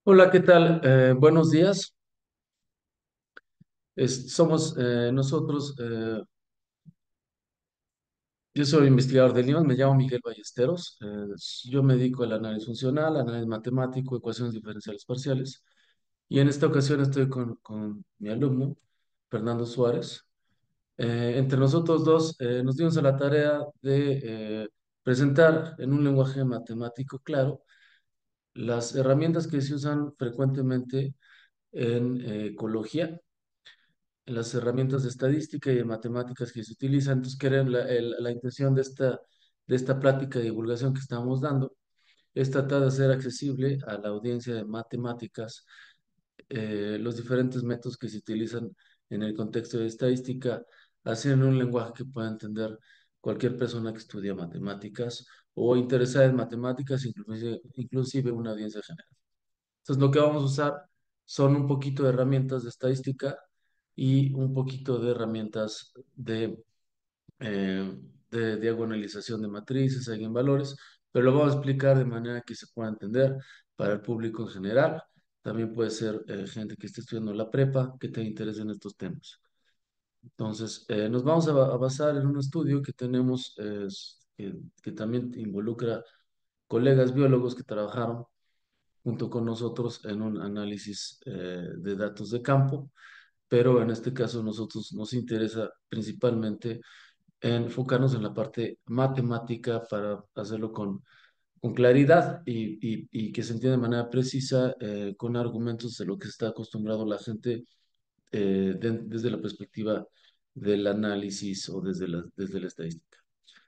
Hola, ¿qué tal? Buenos días. Somos nosotros, yo soy investigador de Lima, me llamo Miguel Ballesteros. Yo me dedico al análisis funcional, análisis matemático, ecuaciones diferenciales parciales. Y en esta ocasión estoy con mi alumno, Fernando Suárez. Entre nosotros dos nos dimos a la tarea de presentar en un lenguaje matemático claro las herramientas que se usan frecuentemente en ecología, en las herramientas de estadística y de matemáticas que se utilizan. Entonces, la intención de esta plática de divulgación que estamos dando es tratar de hacer accesible a la audiencia de matemáticas los diferentes métodos que se utilizan en el contexto de estadística, así en un lenguaje que pueda entender cualquier persona que estudia matemáticas o interesada en matemáticas, inclusive una audiencia general. Entonces, lo que vamos a usar son un poquito de herramientas de estadística y un poquito de herramientas eh, de diagonalización de matrices, eigenvalores, pero lo vamos a explicar de manera que se pueda entender para el público en general. También puede ser gente que esté estudiando la prepa, que tenga interés en estos temas. Entonces, nos vamos a basar en un estudio que tenemos, que también involucra colegas biólogos que trabajaron junto con nosotros en un análisis de datos de campo, pero en este caso nosotros nos interesa principalmente enfocarnos en la parte matemática para hacerlo con claridad y que se entienda de manera precisa con argumentos de lo que está acostumbrado la gente desde la perspectiva del análisis o desde la estadística.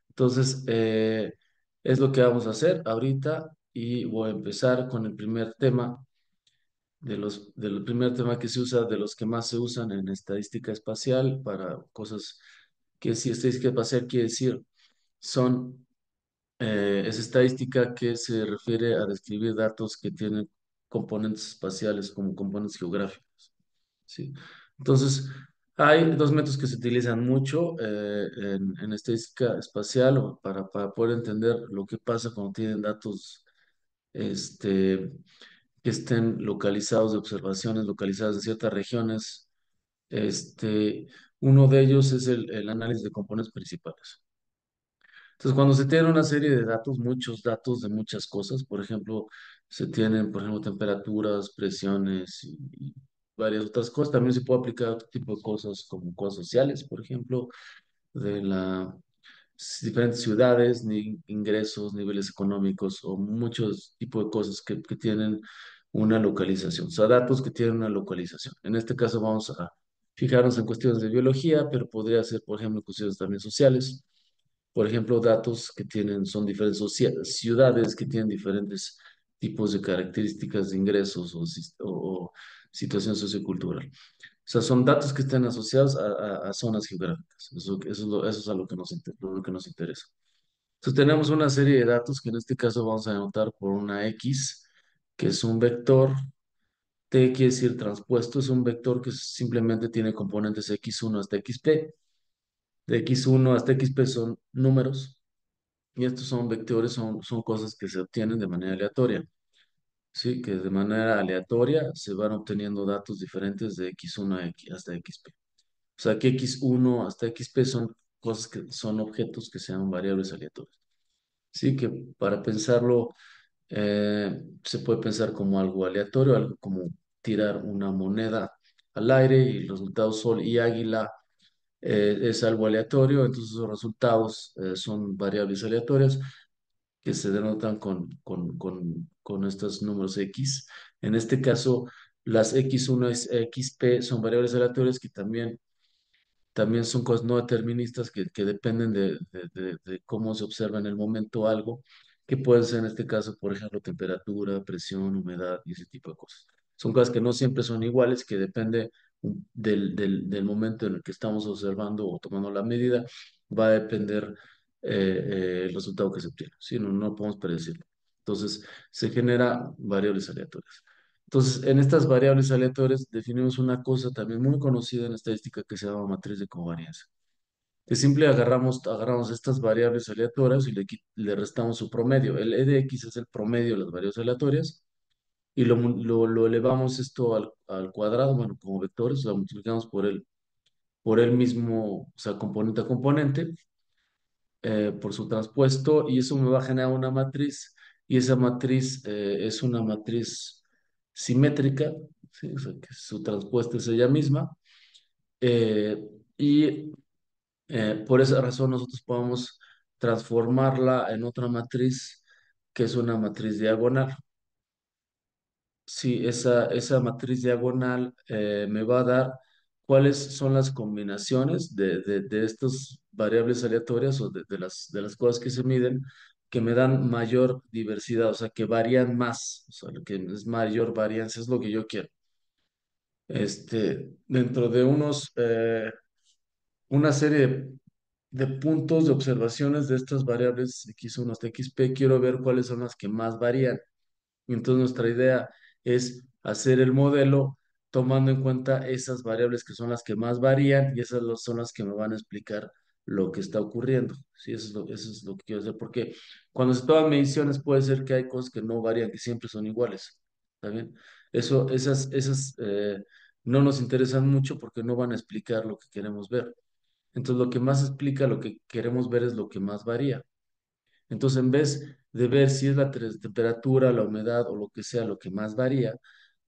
Entonces, es lo que vamos a hacer ahorita y voy a empezar con el primer tema del primer tema que se usa, de los que más se usan en estadística espacial para cosas que si estadística espacial quiere decir son, es estadística que se refiere a describir datos que tienen componentes espaciales como componentes geográficos, ¿sí? Entonces, hay dos métodos que se utilizan mucho en estadística espacial para poder entender lo que pasa cuando tienen datos este, que estén localizados de observaciones localizadas en ciertas regiones. Este, Uno de ellos es el análisis de componentes principales. Entonces, cuando se tiene una serie de datos, muchos datos de muchas cosas, por ejemplo, se tienen, por ejemplo, temperaturas, presiones y varias otras cosas. También se puede aplicar a otro tipo de cosas como cosas sociales, por ejemplo, de diferentes ciudades, ni ingresos, niveles económicos o muchos tipos de cosas que tienen una localización, o sea, datos que tienen una localización. En este caso vamos a fijarnos en cuestiones de biología, pero podría ser, por ejemplo, cuestiones también sociales. Por ejemplo, datos que tienen, son diferentes ciudades que tienen diferentes tipos de características de ingresos o situación sociocultural. O sea, son datos que estén asociados a zonas geográficas. Eso es a lo que nos interesa. Entonces tenemos una serie de datos que en este caso vamos a anotar por una X, que es un vector. T quiere decir transpuesto, es un vector que simplemente tiene componentes x1 hasta xp. De x1 hasta xp son números y estos son vectores, son cosas que se obtienen de manera aleatoria. Sí, que de manera aleatoria se van obteniendo datos diferentes de x1 hasta xp. O sea, que x1 hasta xp son cosas que son objetos que sean variables aleatorias. Sí, que para pensarlo se puede pensar como algo aleatorio, algo como tirar una moneda al aire y los resultados sol y águila es algo aleatorio, entonces los resultados son variables aleatorias que se denotan con estos números X. En este caso, las X1 y XP son variables aleatorias que también son cosas no deterministas que dependen de cómo se observa en el momento algo, que puede ser en este caso, por ejemplo, temperatura, presión, humedad y ese tipo de cosas. Son cosas que no siempre son iguales, que depende del momento en el que estamos observando o tomando la medida, va a depender el resultado que se obtiene. ¿Sí? No podemos predecirlo. Entonces, se genera variables aleatorias. Entonces, en estas variables aleatorias definimos una cosa también muy conocida en estadística que se llama matriz de covarianza. Que simple agarramos estas variables aleatorias y le restamos su promedio. El E de X es el promedio de las variables aleatorias y lo elevamos esto al cuadrado, bueno, como vectores, lo multiplicamos por el mismo, o sea, componente a componente, por su transpuesto, y eso me va a generar una matriz, y esa matriz es una matriz simétrica, ¿sí? O sea, que su transpuesta es ella misma, eh, y por esa razón nosotros podemos transformarla en otra matriz, que es una matriz diagonal. Sí, esa matriz diagonal me va a dar cuáles son las combinaciones de estas variables aleatorias o de las cosas que se miden que me dan mayor diversidad, o sea, que varían más, o sea, lo que es mayor varianza, es lo que yo quiero. Dentro de una serie de puntos de observaciones de estas variables x1 hasta xp, quiero ver cuáles son las que más varían. Y entonces nuestra idea es hacer el modelo tomando en cuenta esas variables que son las que más varían y esas son las que me van a explicar lo que está ocurriendo. Sí, eso es lo que quiero hacer, porque cuando se toman mediciones puede ser que hay cosas que no varían, que siempre son iguales. ¿Está bien? Esas no nos interesan mucho porque no van a explicar lo que queremos ver. Entonces lo que más explica lo que queremos ver es lo que más varía. Entonces, en vez de ver si es la temperatura, la humedad o lo que sea lo que más varía,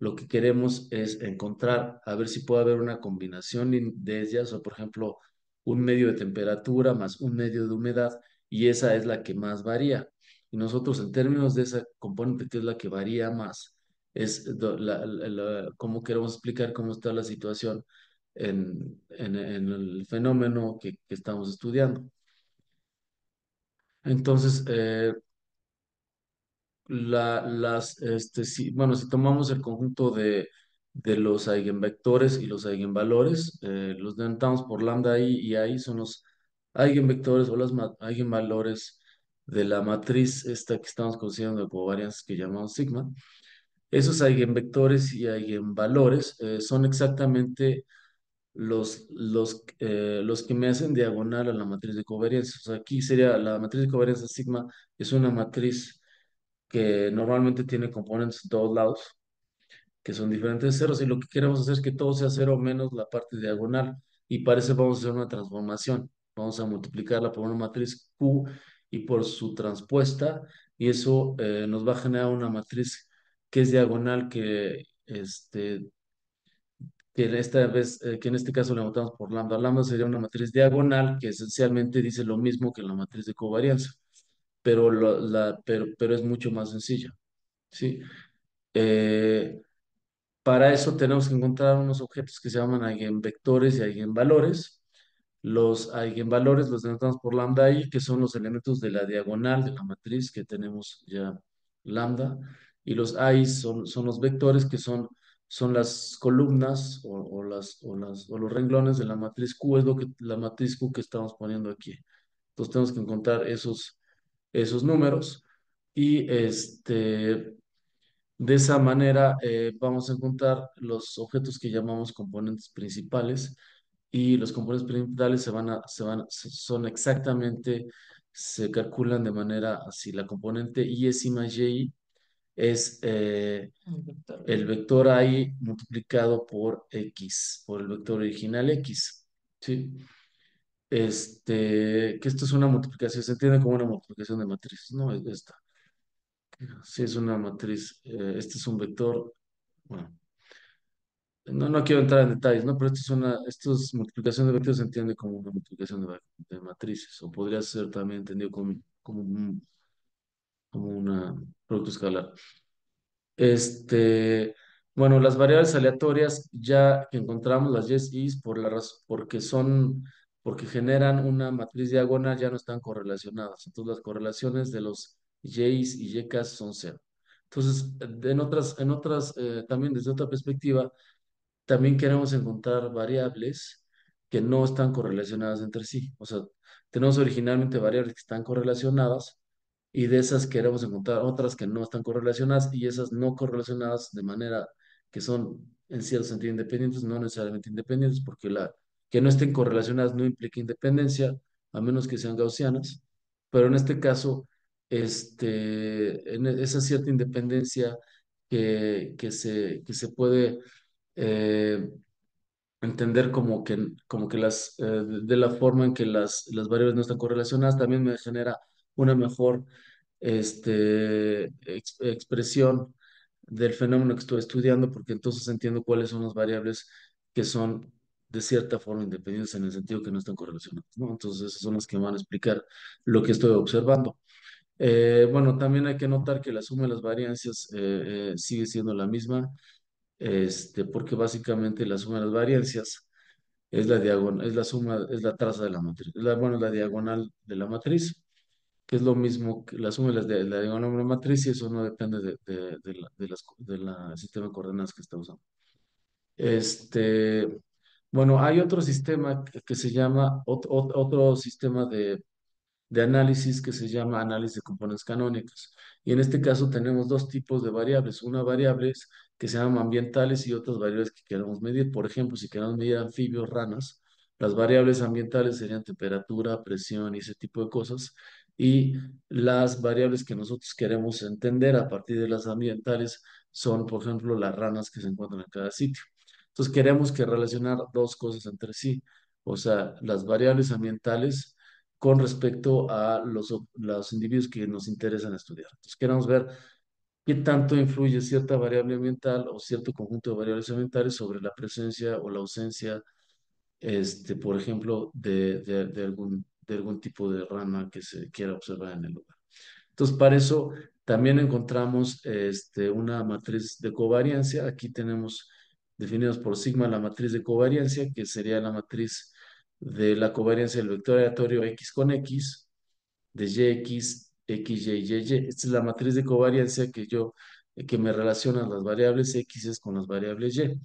lo que queremos es encontrar, a ver si puede haber una combinación de ellas, o por ejemplo, un medio de temperatura más un medio de humedad, y esa es la que más varía. Y nosotros, en términos de esa componente que es la que varía más, es cómo queremos explicar cómo está la situación en el fenómeno que estamos estudiando. Entonces, bueno, si tomamos el conjunto de los eigenvectores y los eigenvalores, los denominamos por lambda i y ahí son los eigenvectores o los eigenvalores de la matriz esta que estamos considerando de covarianza que llamamos sigma. Esos eigenvectores y eigenvalores son exactamente los que me hacen diagonal a la matriz de covarianza. O sea, aquí sería la matriz de covarianza sigma, es una matriz que normalmente tiene componentes en todos lados, que son diferentes ceros, y lo que queremos hacer es que todo sea cero menos la parte diagonal, y para eso vamos a hacer una transformación. Vamos a multiplicarla por una matriz Q y por su transpuesta, y eso nos va a generar una matriz que es diagonal, que en esta vez, que en este caso le notamos por lambda. Lambda sería una matriz diagonal que esencialmente dice lo mismo que la matriz de covarianza, pero es mucho más sencilla. ¿Sí? Eh, para eso tenemos que encontrar unos objetos que se llaman eigenvectores y eigenvalores. Los eigenvalores los denotamos por lambda i, que son los elementos de la diagonal de la matriz que tenemos ya lambda. Y los i son los vectores que son las columnas o los renglones de la matriz Q, es la matriz Q que estamos poniendo aquí. Entonces tenemos que encontrar esos números y de esa manera vamos a encontrar los objetos que llamamos componentes principales, y los componentes principales son exactamente, se calculan de manera así. La componente i es I más yi, es el vector i multiplicado por x, por el vector original x. ¿Sí? Que esto es una multiplicación, se entiende como una multiplicación de matrices, ¿no? Esta. Sí, es una matriz. Este es un vector. Bueno, no quiero entrar en detalles, ¿no? Pero esto es multiplicación de vectores, se entiende como una multiplicación de matrices, o podría ser también entendido como una producto escalar. Este, bueno, las variables aleatorias, ya que encontramos las yes, is, porque generan una matriz diagonal, ya no están correlacionadas. Entonces, las correlaciones de los y's y yks son cero. Entonces, también desde otra perspectiva, también queremos encontrar variables que no están correlacionadas entre sí. O sea, tenemos originalmente variables que están correlacionadas, y de esas queremos encontrar otras que no están correlacionadas, y esas no correlacionadas de manera que son en cierto sentido independientes, no necesariamente independientes, porque que no estén correlacionadas no implica independencia, a menos que sean gaussianas, pero en este caso, esa cierta independencia que se puede eh, entender como que de la forma en que las variables no están correlacionadas, también me genera una mejor expresión del fenómeno que estoy estudiando, porque entonces entiendo cuáles son las variables que son de cierta forma independientes en el sentido que no están correlacionadas, ¿no? Entonces esas son las que van a explicar lo que estoy observando. Bueno, también hay que notar que la suma de las variancias sigue siendo la misma, porque básicamente la suma de las variancias es la diagonal, es la suma, es la traza de la matriz, bueno, la diagonal de la matriz, que es lo mismo que la suma de la diagonal de la matriz, y eso no depende del sistema de coordenadas que está usando. Este, bueno, hay otro sistema que se llama, otro sistema de análisis que se llama análisis de componentes canónicos. Y en este caso tenemos dos tipos de variables. Una variables que se llaman ambientales y otras variables que queremos medir. Por ejemplo, si queremos medir anfibios, ranas, las variables ambientales serían temperatura, presión y ese tipo de cosas. Y las variables que nosotros queremos entender a partir de las ambientales son, por ejemplo, las ranas que se encuentran en cada sitio. Entonces queremos que relacionar dos cosas entre sí. O sea, las variables ambientales con respecto a los individuos que nos interesan estudiar. Entonces, queremos ver qué tanto influye cierta variable ambiental o cierto conjunto de variables ambientales sobre la presencia o la ausencia, por ejemplo, de algún tipo de rana que se quiera observar en el lugar. Entonces, para eso también encontramos una matriz de covariancia. Aquí tenemos definidos por sigma la matriz de covariancia, que sería la matriz de la covariancia del vector aleatorio X con X, de YX, XY y YY. Esta es la matriz de covariancia que me relaciona las variables X con las variables Y. De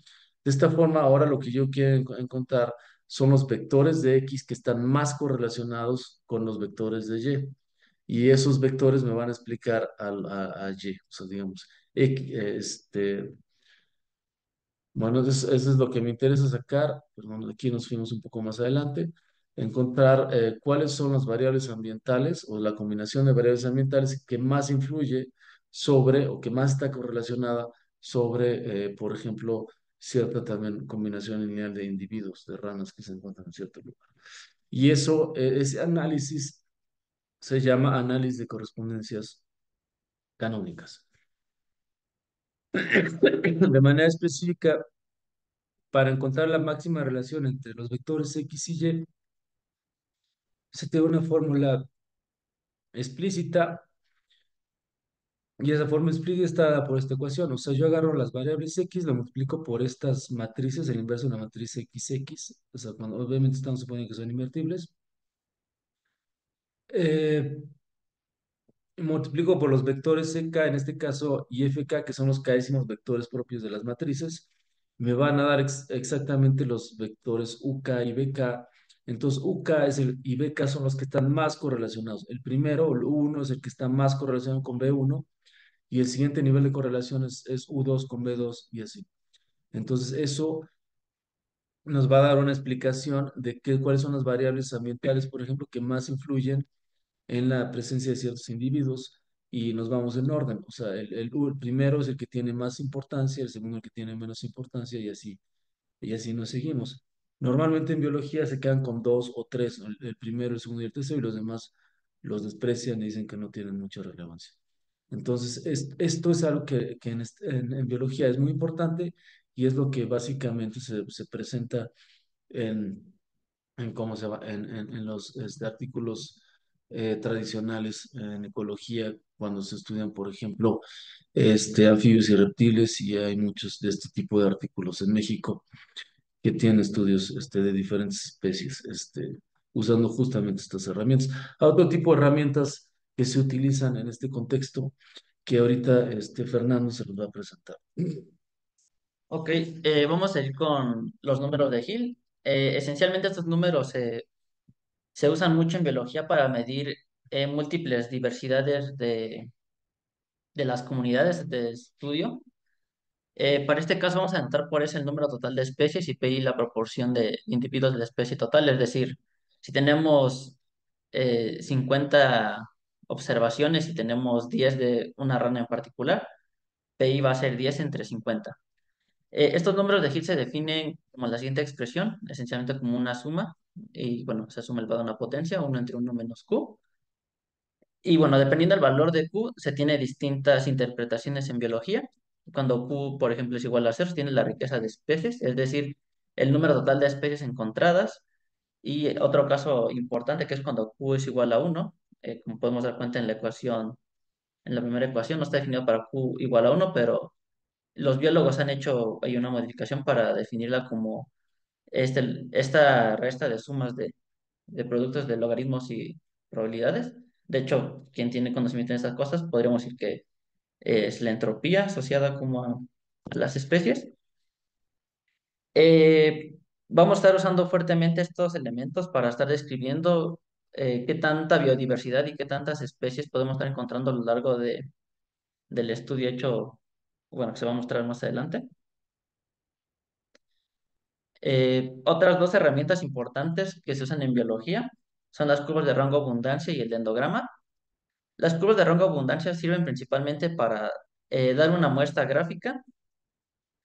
esta forma, ahora lo que yo quiero encontrar son los vectores de X que están más correlacionados con los vectores de Y. Y esos vectores me van a explicar a Y. O sea, digamos, bueno, eso es lo que me interesa sacar. Perdón, aquí nos fuimos un poco más adelante. Encontrar cuáles son las variables ambientales o la combinación de variables ambientales que más influye sobre o que más está correlacionada sobre, por ejemplo, cierta también combinación lineal de individuos, de ranas que se encuentran en cierto lugar. Y eso, ese análisis se llama análisis de correspondencias canónicas. De manera específica, para encontrar la máxima relación entre los vectores X y Y, se tiene una fórmula explícita y esa fórmula explícita está dada por esta ecuación. O sea, yo agarro las variables X, lo multiplico por estas matrices, el inverso de una matriz XX, o sea, cuando obviamente estamos suponiendo que son invertibles. Eh, Multiplico por los vectores CK, en este caso, y FK, que son los k'ísimos vectores propios de las matrices. Me van a dar exactamente los vectores UK y BK. Entonces, UK y BK son los que están más correlacionados. El primero, el U1, es el que está más correlacionado con B1, y el siguiente nivel de correlación es U2 con B2 y así. Entonces, eso nos va a dar una explicación de cuáles son las variables ambientales, por ejemplo, que más influyen en la presencia de ciertos individuos, y nos vamos en orden. O sea, el primero es el que tiene más importancia, el segundo el que tiene menos importancia, y así nos seguimos. Normalmente en biología se quedan con dos o tres, ¿no? El primero, el segundo y el tercero, y los demás los desprecian y dicen que no tienen mucha relevancia. Entonces, esto es algo que en biología es muy importante, y es lo que básicamente se presenta en cómo se va, en los artículos tradicionales en ecología, cuando se estudian, por ejemplo, anfibios y reptiles, y hay muchos de este tipo de artículos en México que tienen estudios de diferentes especies, usando justamente estas herramientas. Otro tipo de herramientas que se utilizan en este contexto, que ahorita Fernando se los va a presentar. Ok, vamos a ir con los números de Hill. Esencialmente estos números se usan mucho en biología para medir múltiples diversidades de las comunidades de estudio. Para este caso vamos a anotar por S el número total de especies y Pi la proporción de individuos de la especie total. Es decir, si tenemos 50 observaciones y tenemos 10 de una rana en particular, PI va a ser 10 entre 50. Estos números de Hill se definen como la siguiente expresión, esencialmente como una suma, y bueno, se suma elevado a una potencia, uno entre uno menos Q. Y bueno, dependiendo del valor de Q, se tiene distintas interpretaciones en biología. Cuando Q, por ejemplo, es igual a cero, se tiene la riqueza de especies, es decir, el número total de especies encontradas. Y otro caso importante que es cuando Q es igual a uno, como podemos dar cuenta en la ecuación, en la primera ecuación, no está definido para Q igual a uno, pero los biólogos han hecho hay una modificación para definirla como esta resta de sumas de productos de logaritmos y probabilidades. De hecho, quien tiene conocimiento de estas cosas, podríamos decir que es la entropía asociada como a las especies. Vamos a estar usando fuertemente estos elementos para estar describiendo qué tanta biodiversidad y qué tantas especies podemos estar encontrando a lo largo del estudio hecho, bueno, que se va a mostrar más adelante. Otras dos herramientas importantes que se usan en biología son las curvas de rango abundancia y el dendrograma. Las curvas de rango abundancia sirven principalmente para dar una muestra gráfica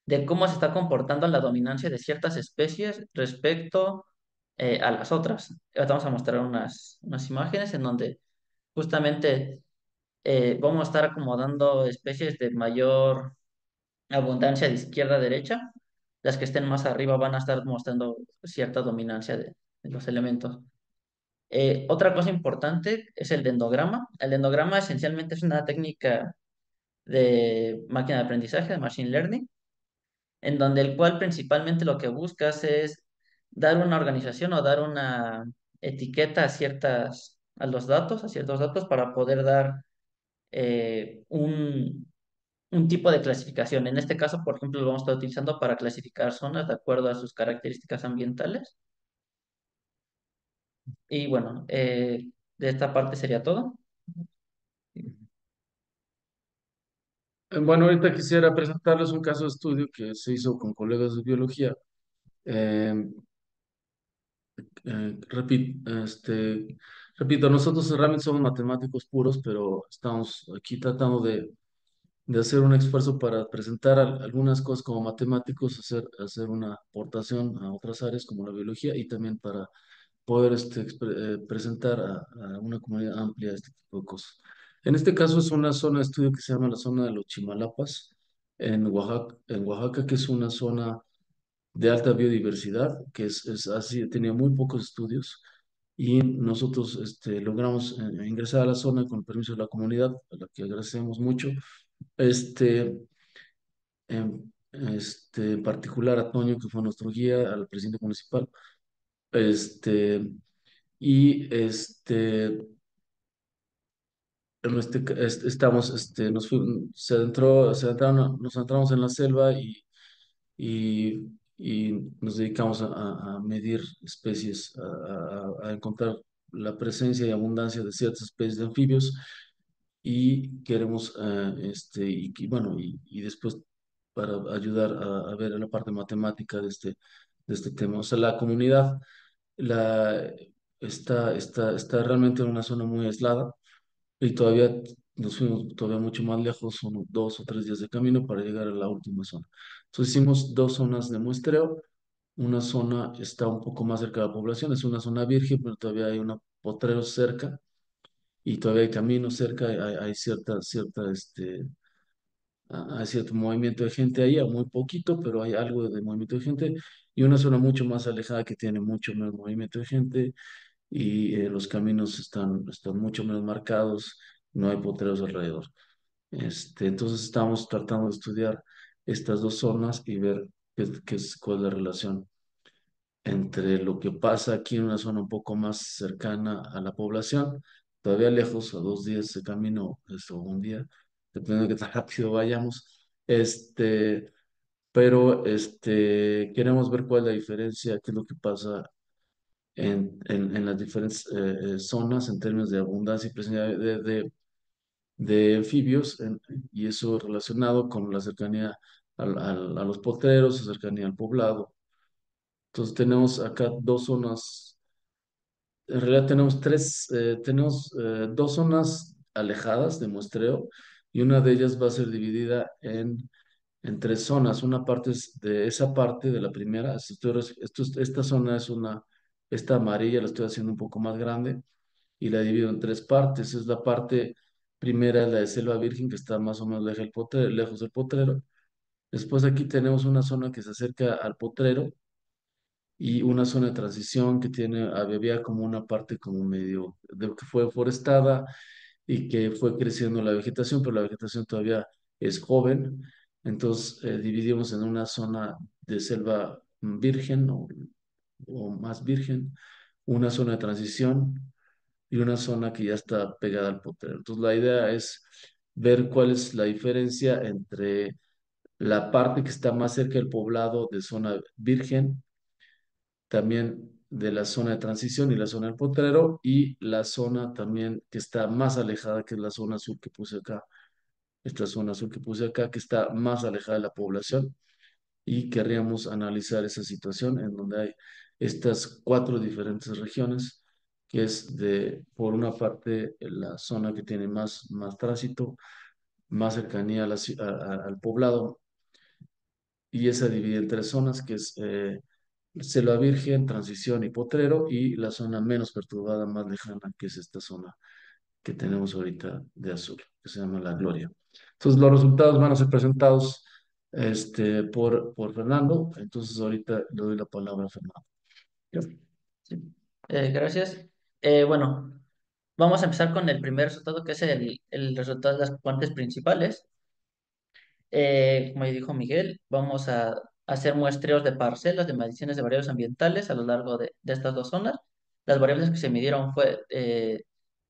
de cómo se está comportando la dominancia de ciertas especies respecto a las otras. Ahora vamos a mostrar unas imágenes en donde justamente vamos a estar acomodando especies de mayor abundancia de izquierda a derecha. Las que estén más arriba van a estar mostrando cierta dominancia de los elementos. Otra cosa importante es el dendrograma. El dendrograma esencialmente es una técnica de máquina de aprendizaje, de machine learning, en donde el cual principalmente lo que buscas es dar una organización o dar una etiqueta a los datos, a ciertos datos, para poder dar un tipo de clasificación. En este caso, por ejemplo, lo vamos a estar utilizando para clasificar zonas de acuerdo a sus características ambientales. Y bueno, de esta parte sería todo. Bueno, ahorita quisiera presentarles un caso de estudio que se hizo con colegas de biología. Eh, repito, nosotros realmente somos matemáticos puros, pero estamos aquí tratando de hacer un esfuerzo para presentar algunas cosas como matemáticos, hacer una aportación a otras áreas como la biología y también para poder presentar a una comunidad amplia este tipo de cosas. En este caso es una zona de estudio que se llama la zona de los Chimalapas en Oaxaca, que es una zona de alta biodiversidad, que es así, tenía muy pocos estudios y nosotros logramos ingresar a la zona con permiso de la comunidad, a la que agradecemos mucho. Este, en particular a Toño, que fue nuestro guía, al presidente municipal, este, y estamos, nos adentramos en la selva y, y nos dedicamos a medir especies, a encontrar la presencia y abundancia de ciertas especies de anfibios y queremos, bueno, y después para ayudar a ver la parte matemática de este tema. O sea, la comunidad la, está realmente en una zona muy aislada y todavía nos fuimos todavía mucho más lejos, son 2 o 3 días de camino para llegar a la última zona. Entonces hicimos 2 zonas de muestreo. Una zona está un poco más cerca de la población, es una zona virgen, pero todavía hay una potreros cerca y todavía hay caminos cerca, hay hay cierto movimiento de gente ahí, a muy poquito, pero hay algo de movimiento de gente. Y una zona mucho más alejada que tiene mucho menos movimiento de gente y los caminos están mucho menos marcados, no hay potreros alrededor. Entonces estamos tratando de estudiar estas 2 zonas y ver cuál es la relación entre lo que pasa aquí en una zona un poco más cercana a la población, todavía lejos, a 2 días de camino, o un día, dependiendo de qué tan rápido vayamos, pero queremos ver cuál es la diferencia, qué es lo que pasa en las diferentes zonas en términos de abundancia y presencia de anfibios y eso relacionado con la cercanía a los potreros, la cercanía al poblado. Entonces tenemos acá 2 zonas, en realidad tenemos 2 zonas alejadas de muestreo y una de ellas va a ser dividida en tres zonas. Una parte es de esa parte de la primera, esta zona es esta amarilla la estoy haciendo un poco más grande y la divido en tres partes. Es la parte primera, es la de selva virgen, que está más o menos lejos del potrero. Después aquí tenemos una zona que se acerca al potrero y una zona de transición que había como una parte como medio, que fue forestada y que fue creciendo la vegetación, pero la vegetación todavía es joven. Entonces dividimos en una zona de selva virgen o más virgen, una zona de transición y una zona que ya está pegada al potrero. Entonces la idea es ver cuál es la diferencia entre la parte que está más cerca del poblado de zona virgen, también de la zona de transición y la zona del potrero, y la zona también que está más alejada, que es la zona azul que puse acá, esta zona azul que puse acá, que está más alejada de la población, y querríamos analizar esa situación en donde hay estas cuatro diferentes regiones, que es por una parte, la zona que tiene más tránsito, más cercanía al poblado, y esa divide en tres zonas, que es Selva Virgen, Transición y Potrero, y la zona menos perturbada, más lejana, que es esta zona que tenemos ahorita de azul, que se llama La Gloria. Entonces, los resultados van a ser presentados por Fernando. Entonces, ahorita le doy la palabra a Fernando. Ya. Sí. Gracias. Bueno, vamos a empezar con el primer resultado, que es el resultado de las componentes principales. Como ya dijo Miguel, vamos a hacer muestreos de parcelas de mediciones de variables ambientales a lo largo de estas dos zonas. Las variables que se midieron fue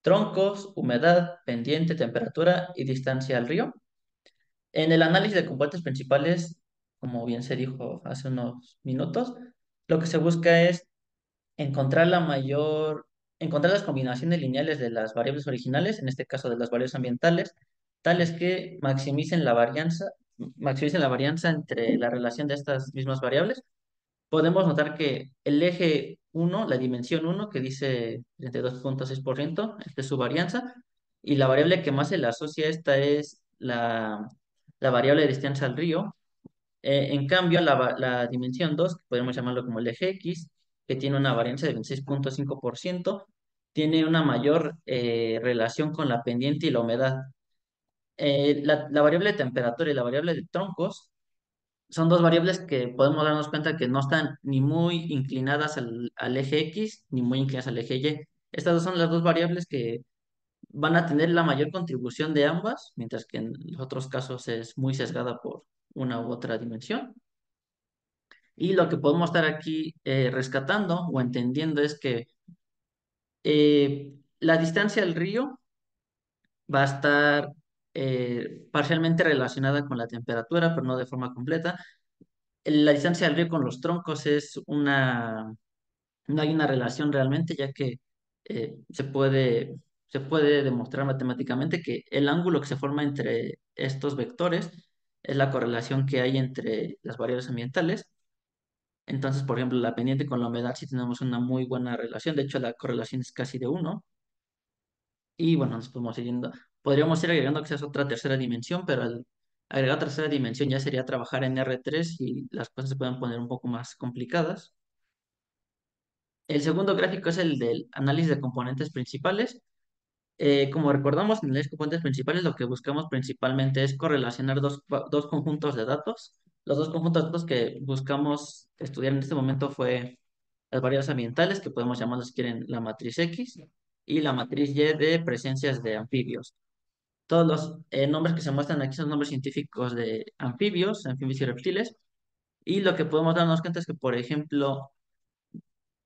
troncos, humedad, pendiente, temperatura y distancia al río. En el análisis de componentes principales, como bien se dijo hace unos minutos, lo que se busca es encontrar encontrar las combinaciones lineales de las variables originales, en este caso de las variables ambientales, tales que maximicen la varianza entre la relación de estas mismas variables. Podemos notar que el eje uno, la dimensión uno, que dice 32,6%, esta es su varianza, y la variable que más se le asocia a esta es la variable de distancia al río. En cambio, la dimensión 2, que podemos llamarlo como el eje X, que tiene una varianza de 26,5%, tiene una mayor relación con la pendiente y la humedad. La variable de temperatura y la variable de troncos son dos variables que podemos darnos cuenta que no están ni muy inclinadas al eje X ni muy inclinadas al eje Y. Estas dos son las dos variables que van a tener la mayor contribución de ambas, mientras que en los otros casos es muy sesgada por una u otra dimensión. Y lo que podemos estar aquí rescatando o entendiendo es que la distancia al río va a estar parcialmente relacionada con la temperatura, pero no de forma completa. La distancia del río con los troncos no hay una relación realmente, ya que se puede demostrar matemáticamente que el ángulo que se forma entre estos vectores es la correlación que hay entre las variables ambientales. Entonces, por ejemplo, la pendiente con la humedad sí tenemos una muy buena relación. De hecho, la correlación es casi de uno. Y bueno, nos podemos ir yendo. Podríamos ir agregando quizás otra tercera dimensión, pero al agregar tercera dimensión ya sería trabajar en R3 y las cosas se pueden poner un poco más complicadas. El segundo gráfico es el del análisis de componentes principales. Como recordamos, en las componentes principales lo que buscamos principalmente es correlacionar dos conjuntos de datos. Los dos conjuntos de datos que buscamos estudiar en este momento fue las variables ambientales, que podemos llamarlas si quieren la matriz X, y la matriz Y de presencias de anfibios. Todos los nombres que se muestran aquí son nombres científicos de anfibios y reptiles, y lo que podemos darnos cuenta es que, por ejemplo,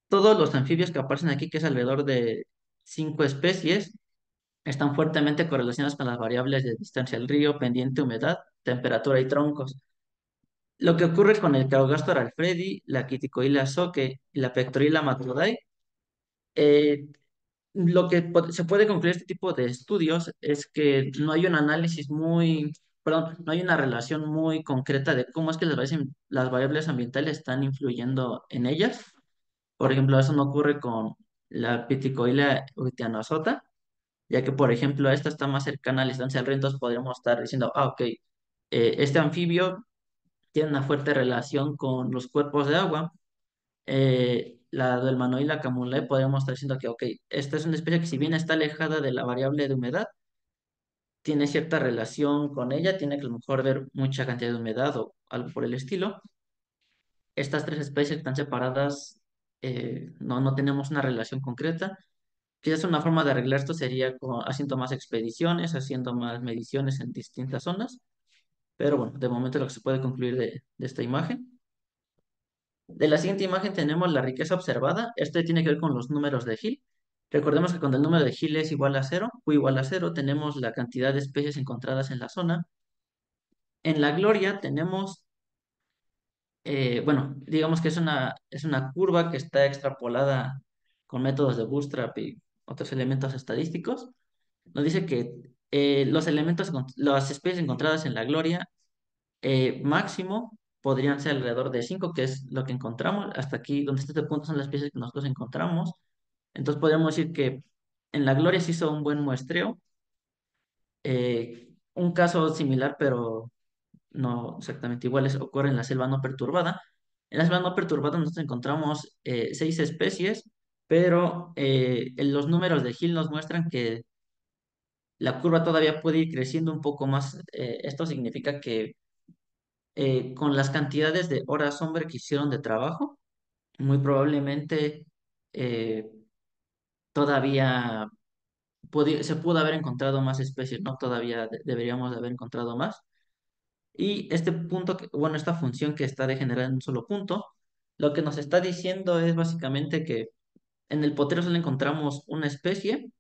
todos los anfibios que aparecen aquí, que es alrededor de 5 especies, están fuertemente correlacionados con las variables de distancia al río, pendiente, humedad, temperatura y troncos. Lo que ocurre con el Craugastor alfredi, la Quiticoila soque y la Pectorilla matrudae, eh, se puede concluir de este tipo de estudios es que no hay un análisis perdón, no hay una relación muy concreta de cómo es que las variables ambientales están influyendo en ellas. Por ejemplo, eso no ocurre con la Piticoila uitianozota, ya que, por ejemplo, esta está más cercana a la estancia del río, entonces podríamos estar diciendo, ok, este anfibio tiene una fuerte relación con los cuerpos de agua. La del Manuel y la Camulae podríamos estar diciendo que, ok, esta es una especie que si bien está alejada de la variable de humedad, tiene cierta relación con ella, tiene que a lo mejor ver mucha cantidad de humedad o algo por el estilo. Estas tres especies que están separadas, no tenemos una relación concreta. Quizás una forma de arreglar esto sería haciendo más expediciones, haciendo más mediciones en distintas zonas, pero bueno, de momento lo que se puede concluir de esta imagen. De la siguiente imagen tenemos la riqueza observada. Este tiene que ver con los números de Hill. Recordemos que cuando el número de Hill es igual a cero, Q igual a cero, tenemos la cantidad de especies encontradas en la zona. En la Gloria tenemos, bueno, digamos que es una curva que está extrapolada con métodos de Bootstrap y otros elementos estadísticos. Nos dice que las especies encontradas en la Gloria máximo podrían ser alrededor de 5 que es lo que encontramos. Hasta aquí, donde está este punto, son las especies que nosotros encontramos. Entonces podríamos decir que en la Gloria se hizo un buen muestreo. Un caso similar, pero no exactamente iguales, ocurre en la selva no perturbada. En la selva no perturbada nosotros encontramos 6 especies, pero los números de Hill nos muestran que la curva todavía puede ir creciendo un poco más. Esto significa que con las cantidades de horas hombre que hicieron de trabajo, muy probablemente eh, todavía se pudo haber encontrado más especies, ¿no? Todavía deberíamos de haber encontrado más. Y este punto, bueno, esta función que está degenerada en un solo punto, lo que nos está diciendo es básicamente que en el potero solo encontramos una especie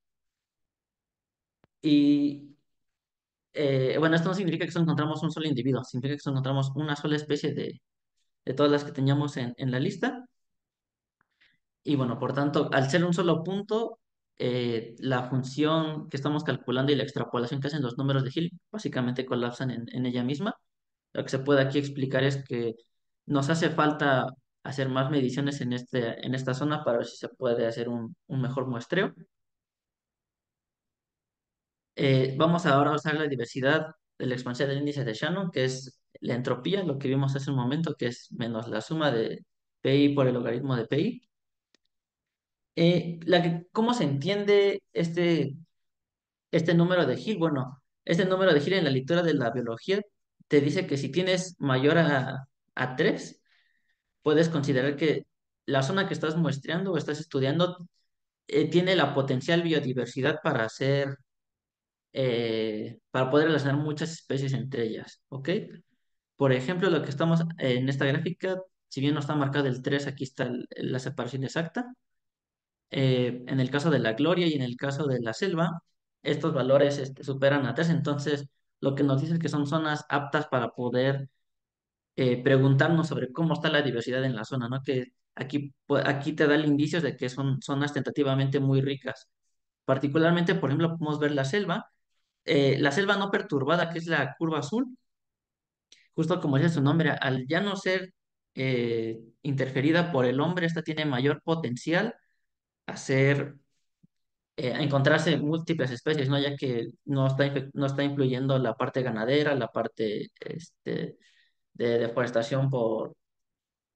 y, bueno, esto no significa que solo encontramos un solo individuo, significa que solo encontramos una sola especie de todas las que teníamos en la lista. Y bueno, por tanto, al ser un solo punto, la función que estamos calculando y la extrapolación que hacen los números de Hill básicamente colapsan en ella misma. Lo que se puede aquí explicar es que nos hace falta hacer más mediciones en esta zona para ver si se puede hacer un mejor muestreo. Vamos ahora a usar la diversidad de la exponencial del índice de Shannon, que es la entropía, lo que vimos hace un momento, que es menos la suma de PI por el logaritmo de PI. ¿Cómo se entiende este número de Hill? Bueno, este número de Hill en la lectura de la biología te dice que si tienes mayor a 3 puedes considerar que la zona que estás muestreando o estás estudiando tiene la potencial biodiversidad para poder relacionar muchas especies entre ellas, ¿ok? Por ejemplo, lo que estamos en esta gráfica, si bien no está marcado el 3 aquí está la separación exacta. En el caso de la Gloria y en el caso de la selva, estos valores superan a 3, entonces lo que nos dice es que son zonas aptas para poder preguntarnos sobre cómo está la diversidad en la zona, ¿no? Que aquí te da el indicio de que son zonas tentativamente muy ricas. Particularmente, por ejemplo, podemos ver la selva no perturbada, que es la curva azul, justo como dice su nombre, al ya no ser interferida por el hombre, esta tiene mayor potencial a ser a encontrarse múltiples especies, ¿no? Ya que no está influyendo la parte ganadera, la parte de deforestación por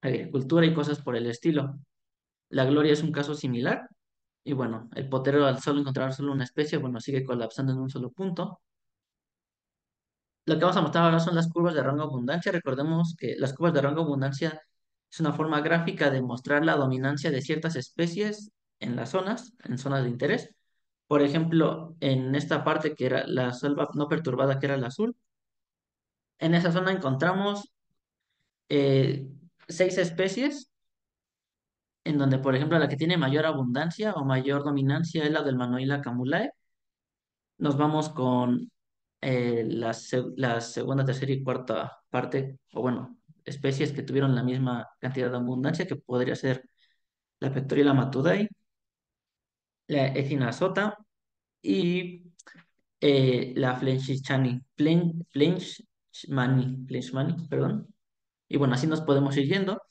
agricultura y cosas por el estilo. La Gloria es un caso similar. Y bueno, el potero al solo encontrar solo una especie, bueno, sigue colapsando en un solo punto. Lo que vamos a mostrar ahora son las curvas de rango abundancia. Recordemos que las curvas de rango abundancia es una forma gráfica de mostrar la dominancia de ciertas especies en zonas de interés. Por ejemplo, en esta parte que era la selva no perturbada, que era el azul, en esa zona encontramos eh, 6 especies, en donde, por ejemplo, la que tiene mayor abundancia o mayor dominancia es la del Manuela camulae. Nos vamos con la segunda, tercera y cuarta parte, o bueno, especies que tuvieron la misma cantidad de abundancia, que podría ser la Pectorilla matudai, la Echinacota y la Flenchmani, perdón. Y bueno, así nos podemos ir yendo.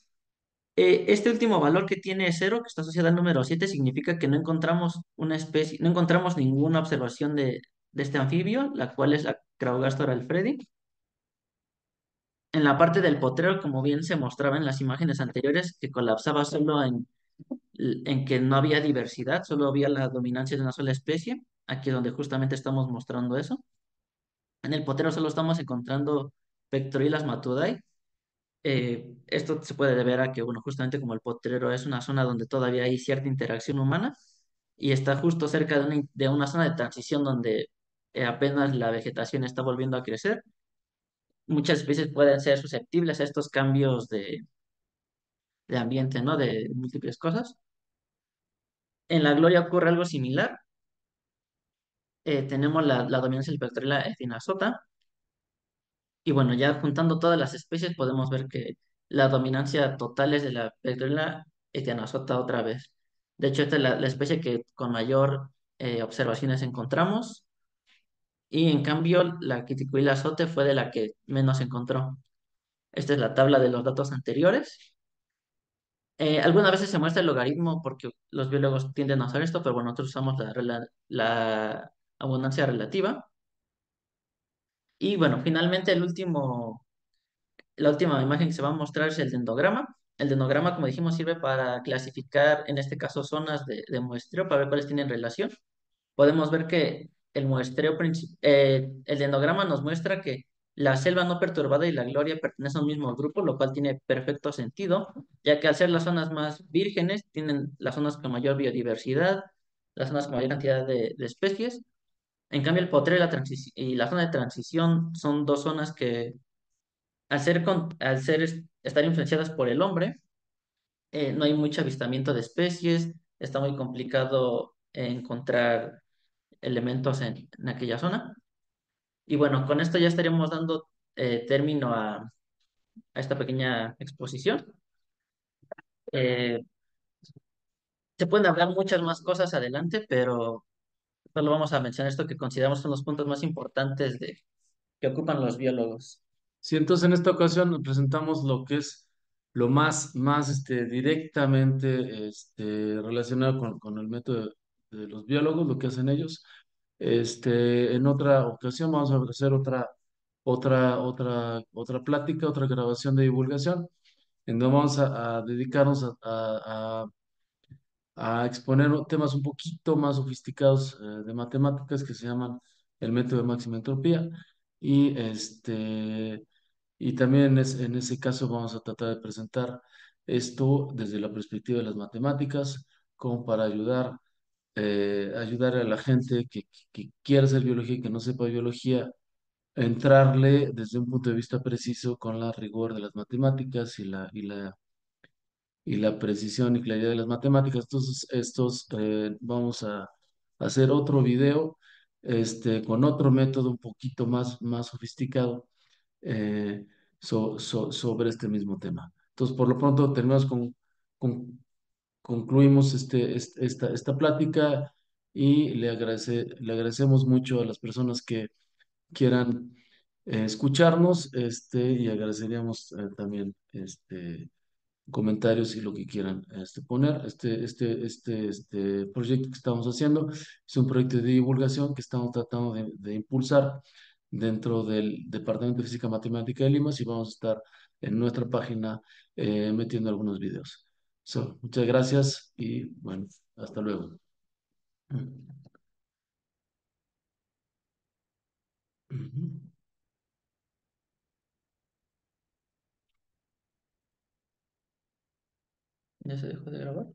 Este último valor que tiene cero, que está asociado al número 7, significa que no encontramos una especie, no encontramos ninguna observación de este anfibio, la cual es la Craugastor alfredi. En la parte del potrero, como bien se mostraba en las imágenes anteriores, que colapsaba solo en que no había diversidad, solo había la dominancia de una sola especie. Aquí es donde justamente estamos mostrando eso. En el potrero solo estamos encontrando Pectorillas matudae. Esto se puede deber a que, bueno, justamente como el potrero es una zona donde todavía hay cierta interacción humana y está justo cerca de una zona de transición donde apenas la vegetación está volviendo a crecer, muchas especies pueden ser susceptibles a estos cambios de ambiente, ¿no? De múltiples cosas. En la gloria ocurre algo similar. Tenemos la dominancia del Pectorella echinacota. Y bueno, ya juntando todas las especies podemos ver que la dominancia total es de la Pectorella echinacota otra vez. De hecho, esta es la especie que con mayor observaciones encontramos. Y en cambio, la Quiticuila azote fue de la que menos encontró. Esta es la tabla de los datos anteriores. Algunas veces se muestra el logaritmo porque los biólogos tienden a usar esto, pero bueno, nosotros usamos la abundancia relativa. Y bueno, finalmente la última imagen que se va a mostrar es el dendrograma. El dendrograma, como dijimos, sirve para clasificar, en este caso, zonas de muestreo para ver cuáles tienen relación. Podemos ver que el dendrograma nos muestra que la selva no perturbada y la gloria pertenecen al mismo grupo, lo cual tiene perfecto sentido, ya que al ser las zonas más vírgenes, tienen las zonas con mayor biodiversidad, las zonas con mayor cantidad de especies. En cambio, el potrero y la zona de transición son dos zonas que, estar influenciadas por el hombre, no hay mucho avistamiento de especies, está muy complicado encontrar elementos en aquella zona. Y bueno, con esto ya estaríamos dando término a esta pequeña exposición. Eh, Se pueden hablar muchas más cosas adelante, pero solo vamos a mencionar esto que consideramos son los puntos más importantes que ocupan los biólogos. Sí, entonces en esta ocasión presentamos lo que es lo más directamente relacionado con el método de los biólogos, lo que hacen ellos. En otra ocasión vamos a hacer otra plática, otra grabación de divulgación, en donde vamos a dedicarnos a exponer temas un poquito más sofisticados de matemáticas que se llaman el método de máxima entropía. Y, y también en ese caso vamos a tratar de presentar esto desde la perspectiva de las matemáticas, como para ayudar a la gente que quiera hacer biología y que no sepa biología, a entrarle desde un punto de vista preciso con la rigor de las matemáticas y la precisión y claridad de las matemáticas. Entonces, vamos a hacer otro video con otro método un poquito más sofisticado eh, sobre este mismo tema. Entonces, por lo pronto, con- concluimos esta plática y le agradecemos mucho a las personas que quieran escucharnos y agradeceríamos también comentarios y lo que quieran poner. Este proyecto que estamos haciendo es un proyecto de divulgación que estamos tratando de impulsar dentro del Departamento de Física Matemática de Lima y vamos a estar en nuestra página metiendo algunos videos. Muchas gracias y bueno, hasta luego. Ujú. ¿Ya se dejó de grabar?